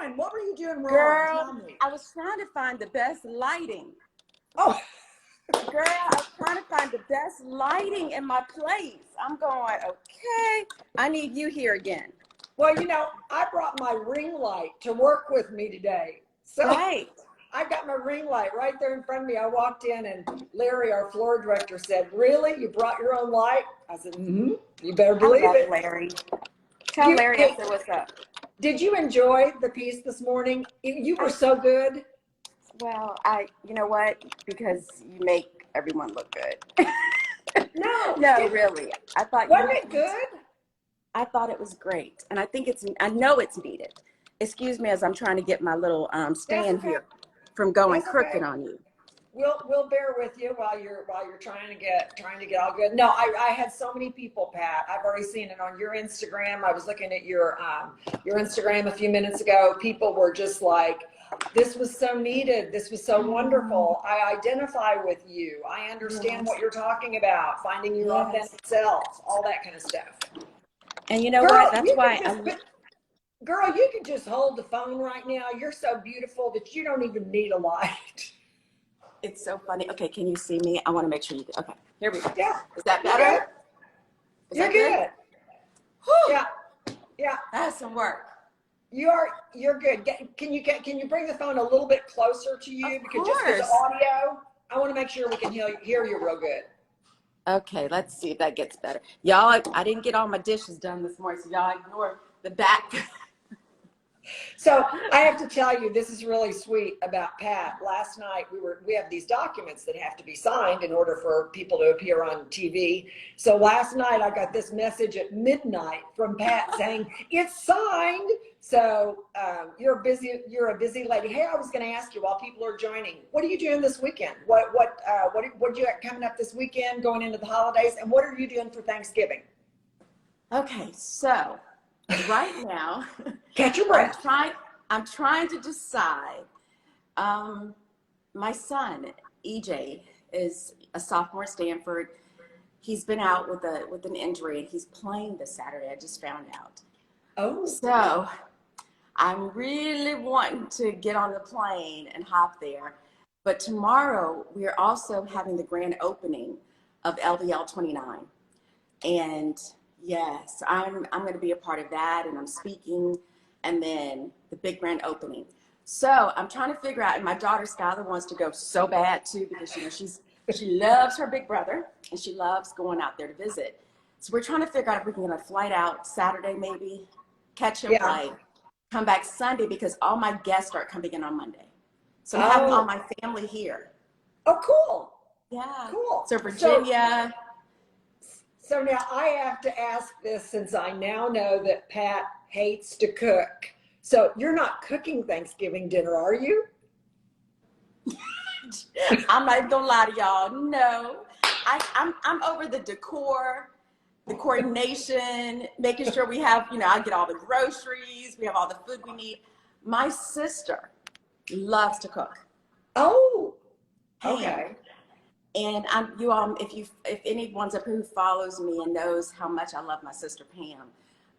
doing? What were you doing wrong? Tell Girl, me. I was trying to find the best lighting. Oh, Girl, I was trying to find the best lighting in my place. I'm going, okay, I need you here again. well, I brought my ring light to work with me today. So Right. I've got my ring light right there in front of me. I walked in and Larry, our floor director, said, "Really? You brought your own light?" I said, "Mm-hmm. You better I believe love it." Larry. Tell Larry I said what's up. Did you enjoy the piece this morning? You were I, so good. well, you know what? Because you make everyone look good. No, No, really. I thought wasn't it good? I thought it was great. And I know it's needed. Excuse me as I'm trying to get my little That's stand okay. here from going That's okay. crooked on you. We'll bear with you while you're trying to get all good. No, I had so many people, Pat. I've already seen it on your Instagram. I was looking at your Instagram a few minutes ago. People were just like, "This was so needed. This was so wonderful. I identify with you. I understand what you're talking about. Finding your authentic self, all that kind of stuff." And you know Girl, what? That's why girl, you could just hold the phone right now. You're so beautiful that you don't even need a light. it's so funny. Okay, can you see me? I want to make sure you do. Okay, here we go. Yeah. Is that You're better? good. You're good. Whew. Yeah. Yeah. That's some work. You're good. Can you bring the phone a little bit closer to you? Of Because just because course. audio, I want to make sure we can hear you real good. Okay, let's see if that gets better. Y'all, I didn't get all my dishes done this morning, so y'all ignore the back. So I have to tell you, this is really sweet about Pat. Last night we have these documents that have to be signed in order for people to appear on TV. So last night I got this message at midnight from Pat saying it's signed. So you're a busy lady. Hey, I was going to ask you while people are joining, what are you doing this weekend? What you got coming up this weekend, going into the holidays, and what are you doing for Thanksgiving? Okay, so right now, Catch your breath. I'm trying to decide. My son, EJ, is a sophomore at Stanford. He's been out with an injury, and he's playing this Saturday. I just found out. Oh. So I'm really wanting to get on the plane and hop there. But tomorrow, we're also having the grand opening of LVL 29. And yes, I'm going to be a part of that, and I'm speaking, and then the big grand opening. So I'm trying to figure out, and my daughter Skylar wants to go so bad too, because she loves her big brother, and she loves going out there to visit. So we're trying to figure out if we can get a flight out Saturday, maybe catch a flight, come back Sunday, because all my guests start coming in on Monday. So I'm having all my family here. Oh, cool. Yeah. Cool. So Virginia. So now I have to ask this, since I now know that Pat hates to cook. So you're not cooking Thanksgiving dinner, are you? I'm not even gonna lie to y'all. No, I'm over the decor, the coordination, making sure we have, I get all the groceries, we have all the food we need. My sister loves to cook. Oh, Pam. okay. And if anyone's up here who follows me and knows how much I love my sister Pam,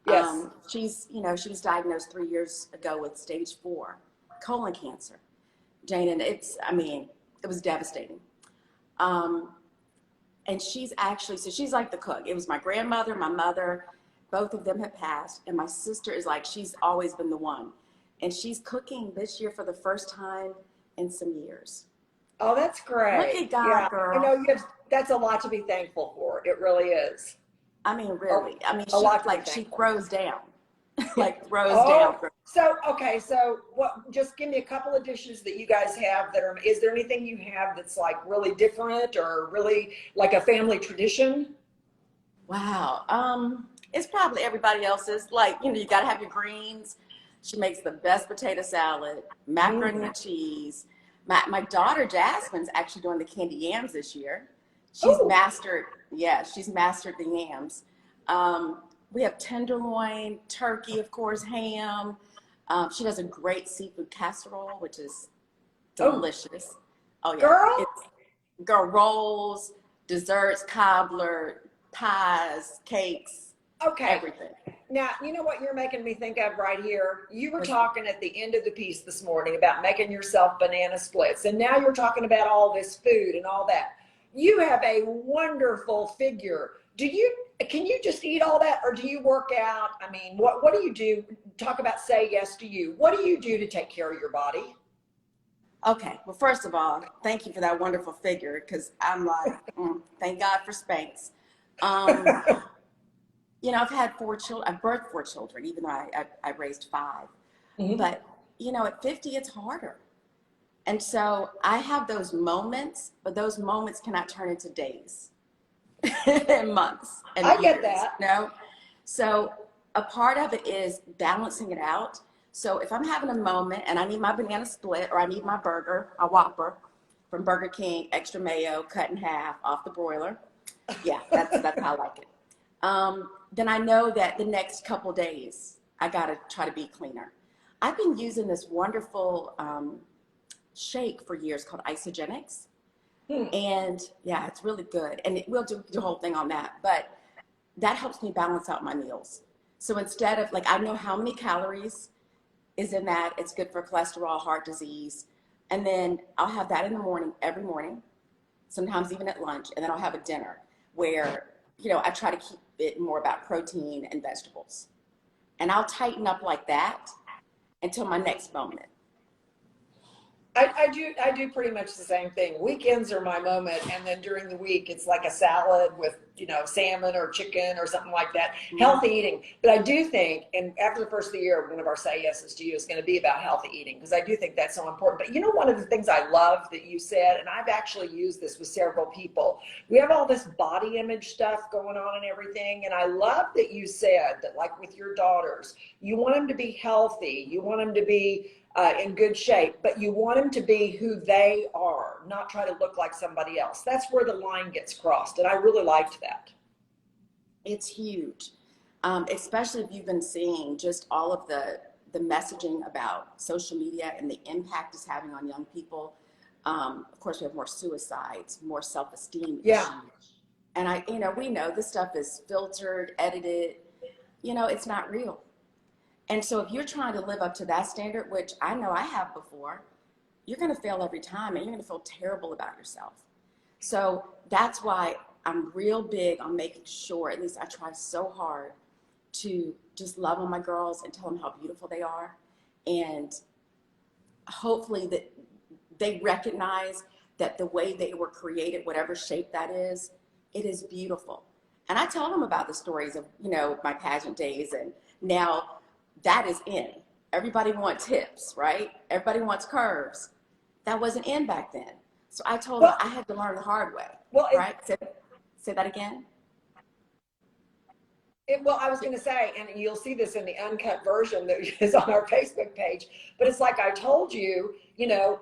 Yes. she was diagnosed 3 years ago with stage 4 colon cancer, Jane, and it was devastating. And she's like the cook. It was my grandmother, my mother, both of them have passed, and my sister is like, she's always been the one, and she's cooking this year for the first time in some years. Oh, that's great. Look at God, girl. That's a lot to be thankful for. It really is. Really. She throws down. down. So just give me a couple of dishes that you guys have is there anything you have that's like really different or really like a family tradition? Wow. It's probably everybody else's. You got to have your greens. She makes the best potato salad, macaroni and cheese. My daughter Jasmine's actually doing the candy yams this year. She's mastered the yams. We have tenderloin, turkey, of course, ham. She does a great seafood casserole, which is delicious. Oh yeah. Girl, rolls, desserts, cobbler, pies, cakes. Okay. Everything. Now, you know what you're making me think of right here? You were What's talking at the end of the piece this morning about making yourself banana splits, and now you're talking about all this food and all that. You have a wonderful figure. Can you just eat all that, or do you work out? I mean, what do you do? Talk about say yes to you. What do you do to take care of your body? Okay, well, first of all, thank you for that wonderful figure, because I'm like, thank God for Spanx. Um, I've had 4 children. I've birthed 4 children, even though I raised 5. Mhm. But, at 50, it's harder. And so I have those moments, but those moments cannot turn into days and months and I get years, that. So a part of it is balancing it out. So if I'm having a moment and I need my banana split or I need my burger, a Whopper from Burger King, extra mayo, cut in half off the broiler. Yeah, that's how I like it. Then I know that the next couple days I gotta try to be cleaner. I've been using this wonderful shake for years called Isogenics. Hmm. And yeah, it's really good. And we'll do the whole thing on that. But that helps me balance out my meals. So instead of I know how many calories is in that, it's good for cholesterol, heart disease. And then I'll have that in the morning, every morning, sometimes even at lunch. And then I'll have a dinner where, I try to keep it more about protein and vegetables. And I'll tighten up like that until my next moment. I do pretty much the same thing. Weekends are my moment, and then during the week it's like a salad with salmon or chicken or something like that. Mhm. Healthy eating. But I do think, and after the first of the year, one of our say yeses to you is going to be about healthy eating, because I do think that's so important. But one of the things I love that you said, and I've actually used this with several people, we have all this body image stuff going on and everything, and I love that you said that, like with your daughters, you want them to be healthy, you want them to be in good shape, but you want them to be who they are, not try to look like somebody else. That's where the line gets crossed, and I really liked that. It's huge, especially if you've been seeing just all of the messaging about social media and the impact it's having on young people. Of course, we have more suicides, more self-esteem Yeah. issues. And we know this stuff is filtered, edited, it's not real. And so if you're trying to live up to that standard, which I know I have before, you're going to fail every time and you're going to feel terrible about yourself. So that's why I'm real big on making sure, at least I try so hard to just love on my girls and tell them how beautiful they are. And hopefully that they recognize that the way they were created, whatever shape that is, it is beautiful. And I tell them about the stories of, my pageant days, and now that is in. Everybody wants hips, right? Everybody wants curves. That wasn't in back then. So I told them Well, I had to learn the hard way, well, right? Say that again. well, I was going to say, and you'll see this in the uncut version that is on our Facebook page, but it's like I told you,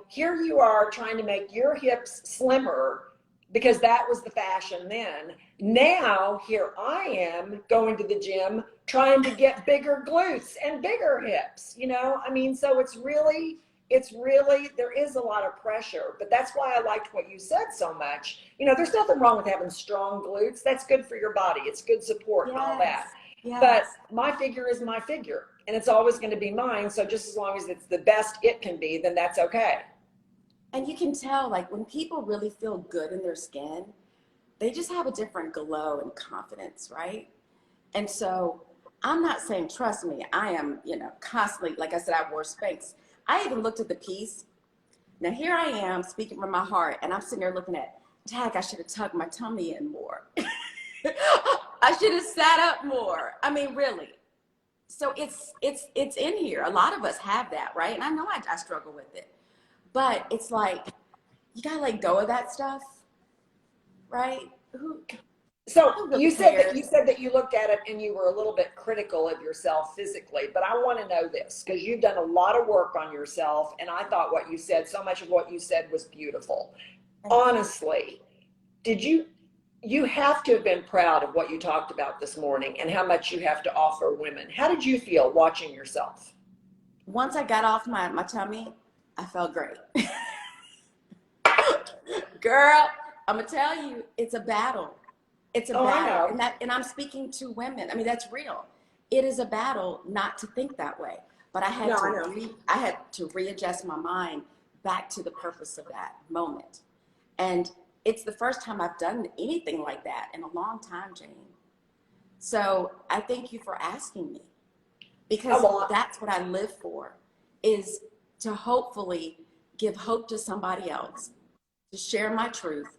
here you are trying to make your hips slimmer because that was the fashion then. Now, here I am going to the gym trying to get bigger glutes and bigger hips, I mean, so it's really, there is a lot of pressure, but that's why I liked what you said so much. There's nothing wrong with having strong glutes. That's good for your body. It's good support and all Yes. that. But Yes. my figure is my figure, and it's always going to be mine. So just as long as it's the best it can be, then that's okay. And you can tell, when people really feel good in their skin, they just have a different glow and confidence, right? And so I'm not saying, trust me, I am, constantly, like I said, I wore Spanx. I even looked at the piece. Now here I am speaking from my heart, and I'm sitting there looking at, Tag, I should have tucked my tummy in more. I should have sat up more. I mean, really. So it's in here. A lot of us have that, right? And I know I struggle with it. But it's like, you gotta let go of that stuff, right? So Who you really said that cares? you looked at it and you were a little bit critical of yourself physically, but I want to know this because you've done a lot of work on yourself, and I thought what you said, so much of what you said was beautiful. Honestly, did you have to have been proud of what you talked about this morning and how much you have to offer women. How did you feel watching yourself? Once I got off my tummy, I felt great. Girl, I'm gonna tell you, it's a battle. It's a Oh, I battle. know. And I'm speaking to women. I mean, that's real. it is a battle not to think that way. But No, I know. I had to readjust my mind back to the purpose of that moment. And it's the first time I've done anything like that in a long time, Jane. So I thank you for asking me, because Oh, well, that's what I live for, is to hopefully give hope to somebody else, to share my truth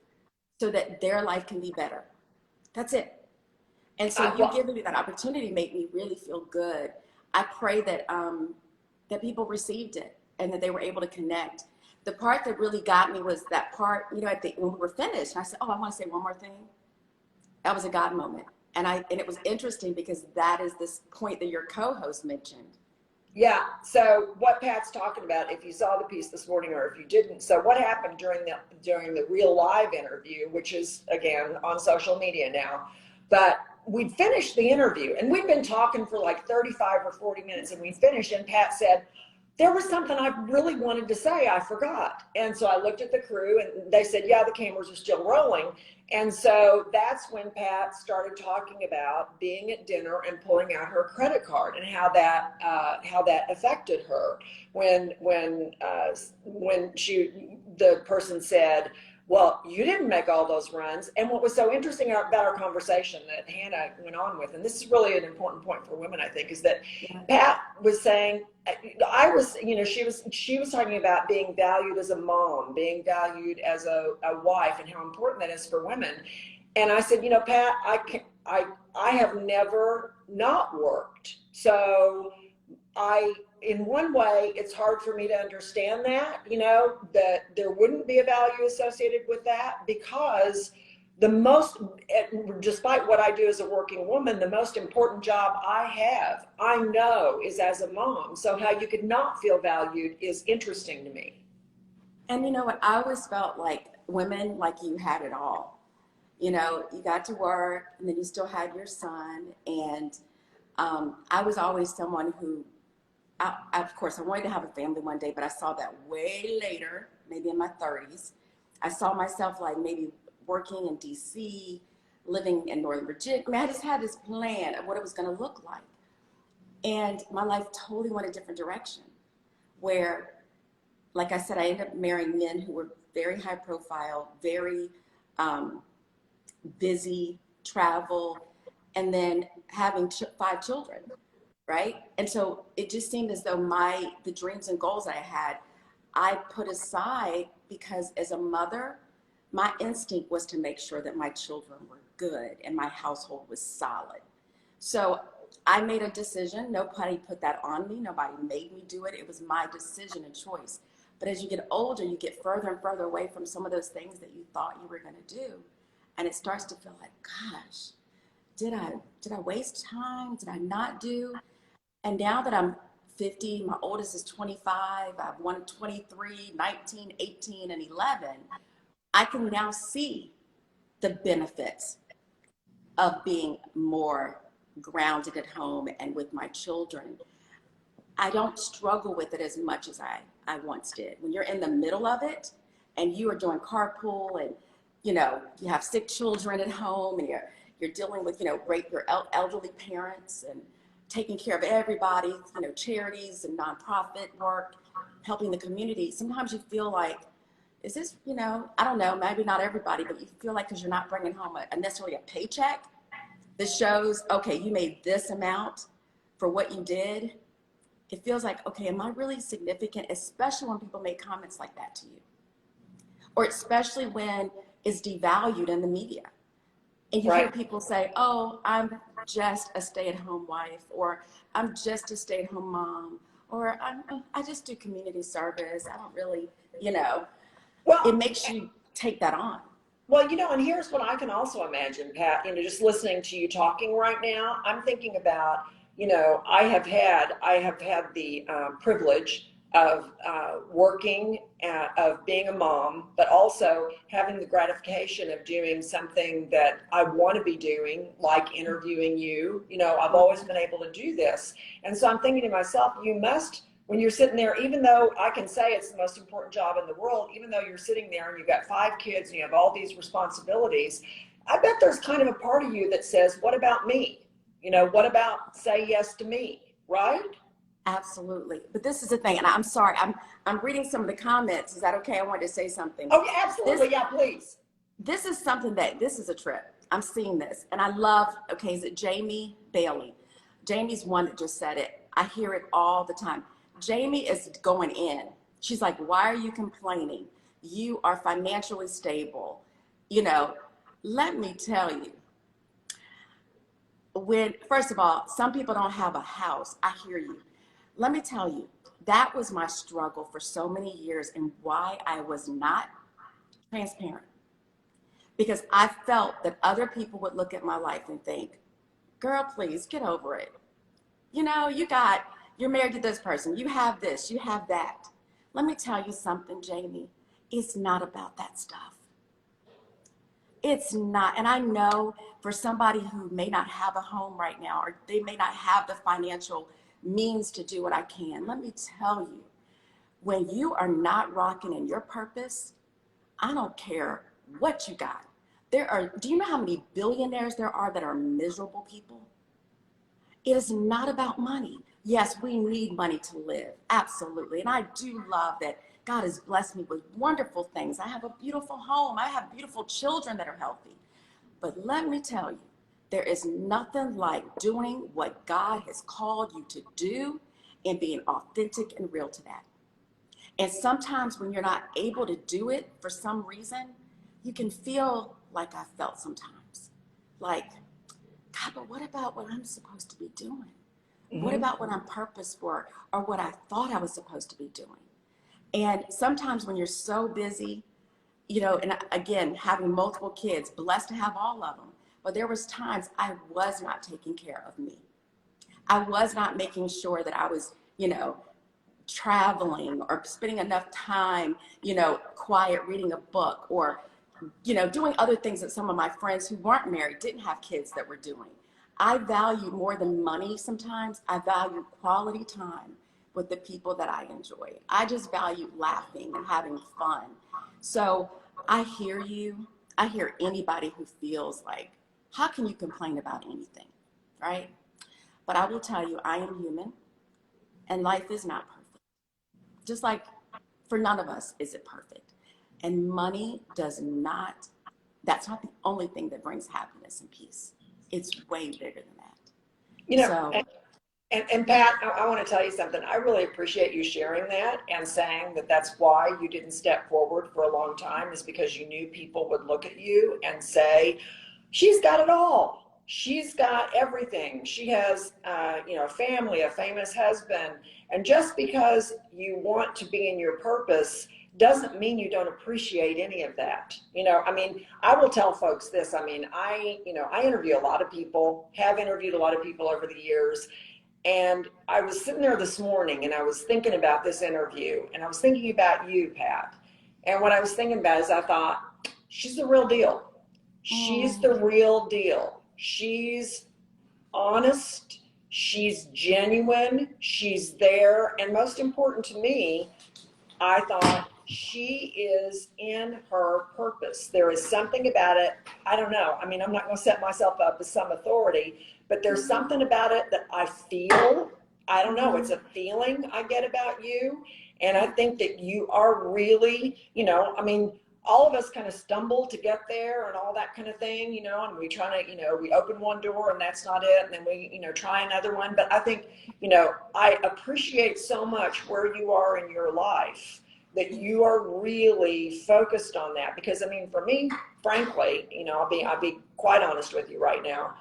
so that their life can be better. That's it. And so you well, giving me that opportunity made me really feel good. I pray that that people received it and that they were able to connect. The part that really got me was that part, you know, when we were finished, and I said, "Oh, I want to say one more thing." That was a God moment, and it was interesting because that is this point that your co-host mentioned. yeah. So what Pat's talking about, if you saw the piece this morning or if you didn't, so what happened during the real live interview, which is again on social media now, but we'd finished the interview and we'd been talking for like 35 or 40 minutes and we finished and Pat said, there was something I really wanted to say, I forgot. And so I looked at the crew and they said, yeah, the cameras are still rolling. And so that's when Pat started talking about being at dinner and pulling out her credit card and how that affected her when the person said, well, you didn't make all those runs. And what was so interesting about our conversation that Hannah went on with, and this is really an important point for women, I think, is that Yeah. Pat was saying, she was talking about being valued as a mom, being valued as a wife, and how important that is for women. And I said, Pat, I have never not worked. So in one way, it's hard for me to understand that, that there wouldn't be a value associated with that, because despite what I do as a working woman, the most important job I know, is as a mom. So how you could not feel valued is interesting to me. And you know what? I always felt like women like you had it all. You know, you got to work and then you still had your son. And I was always someone who, of course, I wanted to have a family one day, but I saw that way later, maybe in my 30s. I saw myself like maybe working in DC, living in Northern Virginia. I mean, I just had this plan of what it was going to look like. And my life totally went a different direction, where, like I said, I ended up marrying men who were very high profile, very busy, travel, and then having 5 children, right? And so it just seemed as though the dreams and goals I had, I put aside, because as a mother, my instinct was to make sure that my children were good and my household was solid. So I made a decision. Nobody put that on me. Nobody made me do it. It was my decision and choice. But as you get older, you get further and further away from some of those things that you thought you were going to do. And it starts to feel like, gosh, did I waste time? Did I not do? And now that I'm 50, my oldest is 25, I have one 23, 19, 18, and 11, I can now see the benefits of being more grounded at home and with my children. I don't struggle with it as much as I once did. When you're in the middle of it and you are doing carpool and, you have sick children at home and you're dealing with, your elderly parents and taking care of everybody, charities and nonprofit work, helping the community. Sometimes you feel like, is this, I don't know, maybe not everybody, but you feel like because you're not bringing home necessarily a paycheck that shows, okay, you made this amount for what you did. It feels like, okay, am I really significant? Especially when people make comments like that to you. Or especially when it's devalued in the media. And you hear Right. people say, oh, I'm just a stay-at-home wife, or I'm just a stay-at-home mom, or I just do community service. I don't really, it Well, makes you take that on. Well, and here's what I can also imagine, Pat, just listening to you talking right now, I'm thinking about, I have had the privilege of working, of being a mom, but also having the gratification of doing something that I want to be doing, like interviewing you. I've always been able to do this. And so I'm thinking to myself, when you're sitting there, even though I can say it's the most important job in the world, even though you're sitting there and you've got 5 kids and you have all these responsibilities, I bet there's kind of a part of you that says, what about me? What about say yes to me, right? Absolutely. But this is the thing, and I'm sorry, I'm reading some of the comments. Is that okay? I wanted to say something. Oh, yeah, absolutely. Yeah, please. This is something this is a trip. I'm seeing this, and I love, okay, is it Jamie Bailey? Jamie's one that just said it. I hear it all the time. Jamie is going in. She's like, why are you complaining? You are financially stable. Let me tell you, first of all, some people don't have a house. I hear you. Let me tell you, that was my struggle for so many years and why I was not transparent. Because I felt that other people would look at my life and think, girl, please get over it. You're married to this person. You have this, you have that. Let me tell you something, Jamie. It's not about that stuff. It's not. And I know for somebody who may not have a home right now, or they may not have the financial means to do what I can, let me tell you, when you are not rocking in your purpose, I don't care what you got. Do you know how many billionaires there are that are miserable people? It is not about money. Yes, we need money to live, absolutely. And I do love that God has blessed me with wonderful things. I have a beautiful home. I have beautiful children that are healthy. But let me tell you, there is nothing like doing what God has called you to do and being authentic and real to that. And sometimes when you're not able to do it for some reason, you can feel like I felt sometimes. Like, God, but what about what I'm supposed to be doing? Mm-hmm. What about what I'm purposed for, or what I thought I was supposed to be doing? And sometimes when you're so busy, and again, having multiple kids, blessed to have all of them, but there was times I was not taking care of me. I was not making sure that I was, traveling or spending enough time, quiet, reading a book, or, doing other things that some of my friends who weren't married, didn't have kids, that were doing. I value more than money sometimes. I value quality time with the people that I enjoy. I just value laughing and having fun. So I hear you. I hear anybody who feels like, how can you complain about anything, right? But I will tell you, I am human, and life is not perfect. Just like for none of us is it perfect. And money that's not the only thing that brings happiness and peace. It's way bigger than that. And Pat, I want to tell you something. I really appreciate you sharing that and saying that that's why you didn't step forward for a long time, is because you knew people would look at you and say, she's got it all. She's got everything. She has, a family, a famous husband. And just because you want to be in your purpose doesn't mean you don't appreciate any of that. I will tell folks this. I interview a lot of people, have interviewed a lot of people over the years. And I was sitting there this morning and I was thinking about this interview, and I was thinking about you, Pat. And what I was thinking about is I thought, she's the real deal. She's the real deal. She's honest. She's genuine. She's there. And most important to me, I thought, she is in her purpose. There is something about it. I don't know. I'm not going to set myself up as some authority, but there's something about it that I feel. I don't know. It's a feeling I get about you. And I think that you are really, all of us kind of stumble to get there and all that kind of thing, and we try to, we open one door and that's not it. And then we, try another one. But I think, I appreciate so much where you are in your life, that you are really focused on that. Because for me, frankly, I'll be quite honest with you right now.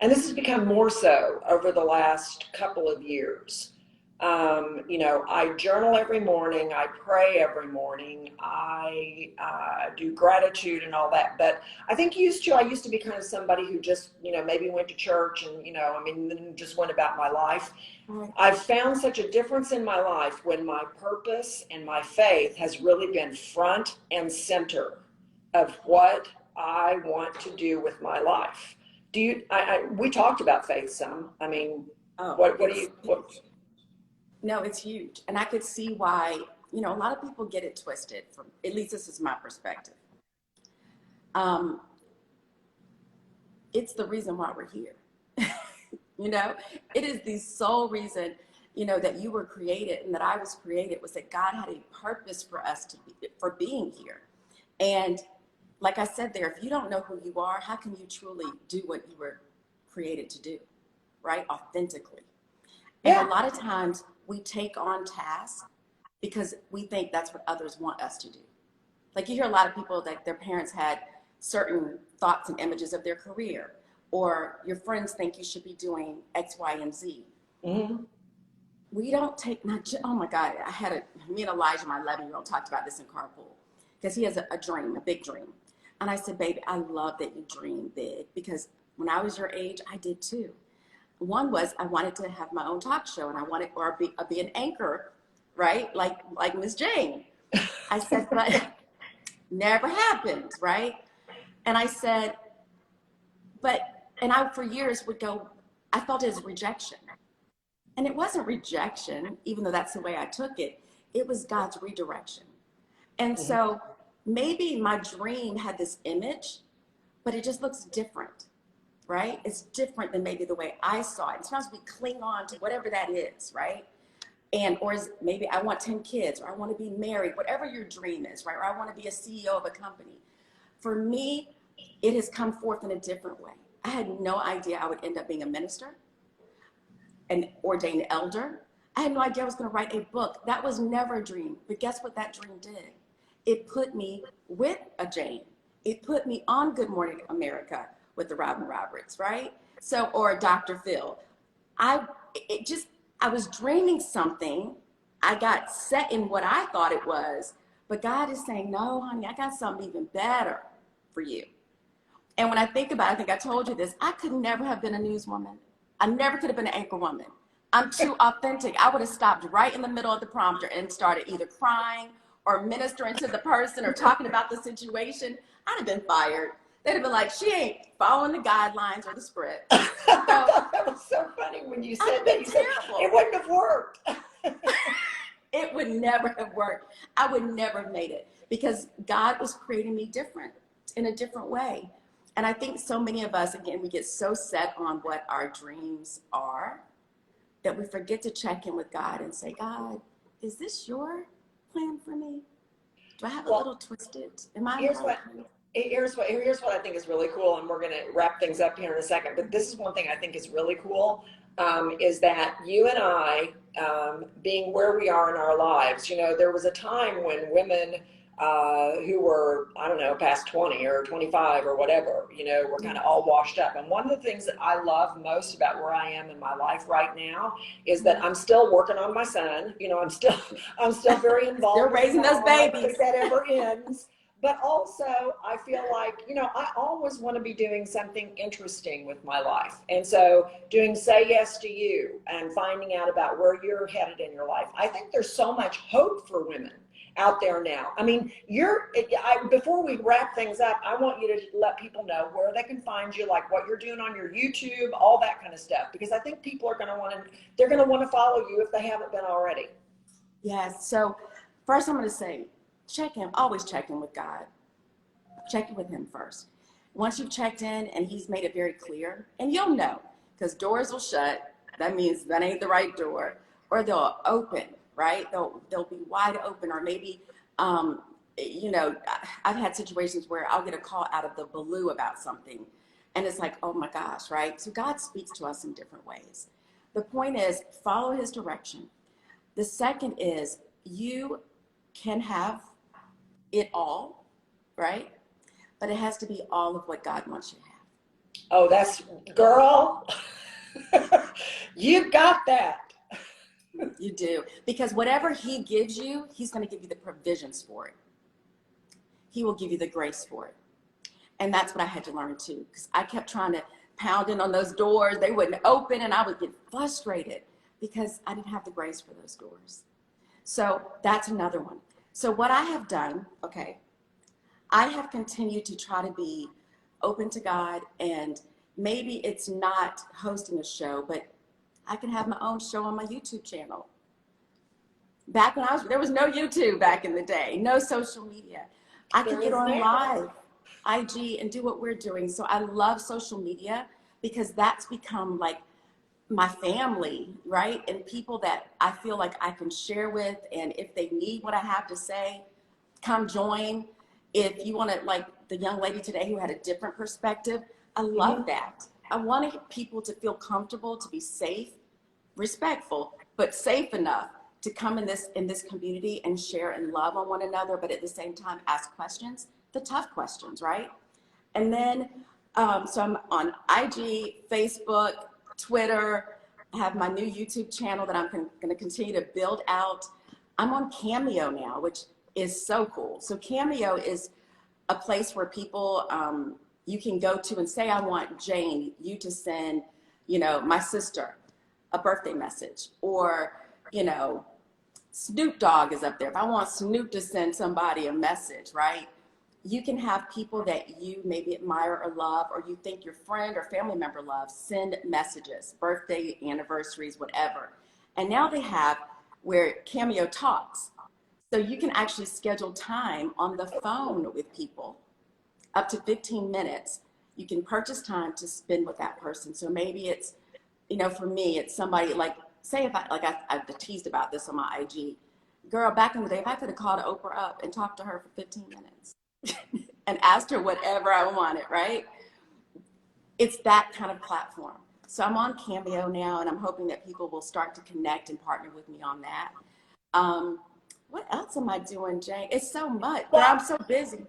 And this has become more so over the last couple of years. I journal every morning. I pray every morning. I do gratitude and all that. But I think I used to be kind of somebody who just, maybe went to church and, then just went about my life. I've found such a difference in my life when my purpose and my faith has really been front and center of what I want to do with my life. We talked about faith some. What do you? No, it's huge. And I could see why, a lot of people get it twisted, at least this is my perspective. it's the reason why we're here. You know, it is the sole reason, you know, that you were created and that I was created, was that God had a purpose for us to be, for being here. And like I said there, if you don't know who you are, how can you truly do what you were created to do, right? Authentically. And Yeah. a lot of times we take on tasks because we think that's what others want us to do. Like you hear a lot of people that their parents had certain thoughts and images of their career, or your friends think you should be doing X, Y, and Z. Mm-hmm. We don't take, oh my God, me and Elijah, my 11-year-old, talked about this in carpool, because he has a dream, a big dream. And I said, baby, I love that you dream big, because when I was your age, I did too. One was I wanted to have my own talk show, and I wanted, or be an anchor, right? Like Miss Jane. I said, but never happened, right? And I said, and I for years would go, I felt it as rejection. And it wasn't rejection, even though that's the way I took it. It was God's redirection. And so maybe my dream had this image, but it just looks different, right? It's different than maybe the way I saw it. And sometimes we cling on to whatever that is, right? Or maybe I want 10 kids, or I want to be married, whatever your dream is, right? Or I want to be a CEO of a company. For me, it has come forth in a different way. I had no idea I would end up being a minister, an ordained elder. I had no idea I was going to write a book. That was never a dream. But guess what that dream did? It put me with a Jane. It put me on Good Morning America with the Robin Roberts, right? So, or Dr. Phil. I was dreaming something. I got set in what I thought it was, but God is saying, no, honey, I got something even better for you. And when I think about it, I think I told you this, I could never have been a newswoman. I never could have been an anchor woman. I'm too authentic. I would have stopped right in the middle of the prompter and started either crying or ministering to the person or talking about the situation. I'd have been fired. They'd have been like, she ain't following the guidelines or the script. I thought that was so funny when you said that. You said it wouldn't have worked. It would never have worked. I would never have made it, because God was creating me different, in a different way. And I think so many of us, again, we get so set on what our dreams are that we forget to check in with God and say, God, is this your plan for me? Do I have a little twisted? Am I? Here's what I think is really cool, and we're going to wrap things up here in a second. But this is one thing I think is really cool, is that you and I, being where we are in our lives, you know, there was a time when women who were, I don't know, past 20 or 25 or whatever, you know, were kind of all washed up. And one of the things that I love most about where I am in my life right now is that I'm still working on my son. You know, I'm still very involved. You're raising those babies. If that ever ends. But also, I feel like, you know, I always want to be doing something interesting with my life. And so doing Say Yes to You and finding out about where you're headed in your life. I think there's so much hope for women out there now. I mean, before we wrap things up, I want you to let people know where they can find you, like what you're doing on your YouTube, all that kind of stuff, because I think people are going to want to follow you if they haven't been already. Yes. So first I'm going to say, always check in with God. Check in with him first. Once you've checked in and he's made it very clear, and you'll know, because doors will shut. That means that ain't the right door, or they'll open, right? They'll be wide open, or maybe, you know, I've had situations where I'll get a call out of the blue about something, and it's like, oh my gosh, right? So God speaks to us in different ways. The point is, follow his direction. The second is, you can have it all, right? But it has to be all of what God wants you to have. Oh, that's, girl, you got that. You do. Because whatever he gives you, he's going to give you the provisions for it. He will give you the grace for it. And that's what I had to learn too, because I kept trying to pound in on those doors. They wouldn't open, and I would get frustrated because I didn't have the grace for those doors. So that's another one. So what I have done, okay, I have continued to try to be open to God, and maybe it's not hosting a show, but I can have my own show on my YouTube channel. Back when there was no YouTube back in the day, no social media. I could get on live. IG and do what we're doing. So I love social media because that's become like my family, right? And people that I feel like I can share with. And if they need what I have to say, come join. If you want to, like the young lady today who had a different perspective, I love that. I wanted people to feel comfortable, to be safe, respectful, but safe enough to come in this community and share and love on one another, but at the same time ask questions, the tough questions, right? And then, so I'm on IG, Facebook, Twitter. I have my new YouTube channel that I'm going to continue to build out. I'm on Cameo now, which is so cool. So Cameo is a place where people, you can go to and say, I want Jane, you to send, my sister a birthday message, or, Snoop Dogg is up there. If I want Snoop to send somebody a message, right? You can have people that you maybe admire or love, or you think your friend or family member loves, send messages, birthday, anniversaries, whatever. And now they have where Cameo talks. So you can actually schedule time on the phone with people, up to 15 minutes. You can purchase time to spend with that person. So maybe it's, for me, it's somebody like, say if I've teased about this on my IG. Girl, back in the day, if I could have called Oprah up and talked to her for 15 minutes and asked her whatever I wanted, right? It's that kind of platform. So I'm on Cameo now, and I'm hoping that people will start to connect and partner with me on that. What else am I doing, Jane? It's so much. Girl, I'm so busy.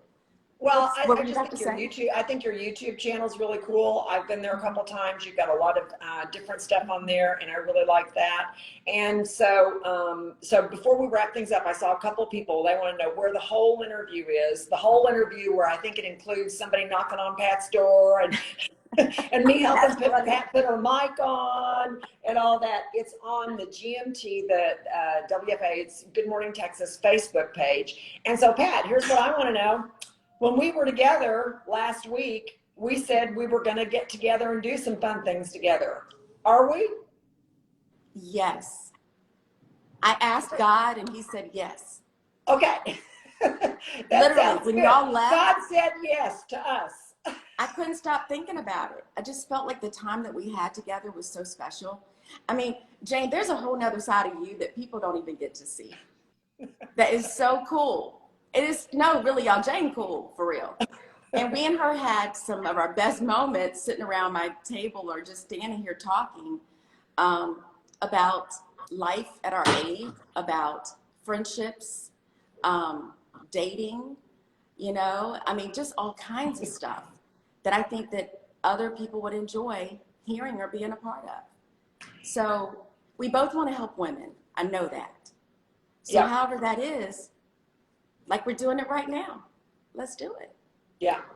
Well, What I were you just about think to your say? YouTube, I think your YouTube channel is really cool. I've been there a couple times. You've got a lot of different stuff on there, and I really like that. And so, so before we wrap things up, I saw a couple people. They want to know where the whole interview is. The whole interview, where I think it includes somebody knocking on Pat's door and and me helping Pat put her mic on and all that. It's on the GMT, the WFA. It's Good Morning Texas Facebook page. And so, Pat, here's what I want to know. When we were together last week, we said we were going to get together and do some fun things together. Are we? Yes. I asked God, and He said yes. Okay. That Literally, sounds when good. y'all left, God said yes to us. I couldn't stop thinking about it. I just felt like the time that we had together was so special. I mean, Jane, there's a whole nother side of you that people don't even get to see. That is so cool. It is, no, really, y'all, Jane cool, for real. And we and her had some of our best moments sitting around my table or just standing here talking about life at our age, about friendships, dating, I mean, just all kinds of stuff that I think that other people would enjoy hearing or being a part of. So we both want to help women. I know that. So Yeah. however that is, like we're doing it right now, let's do it. Yeah.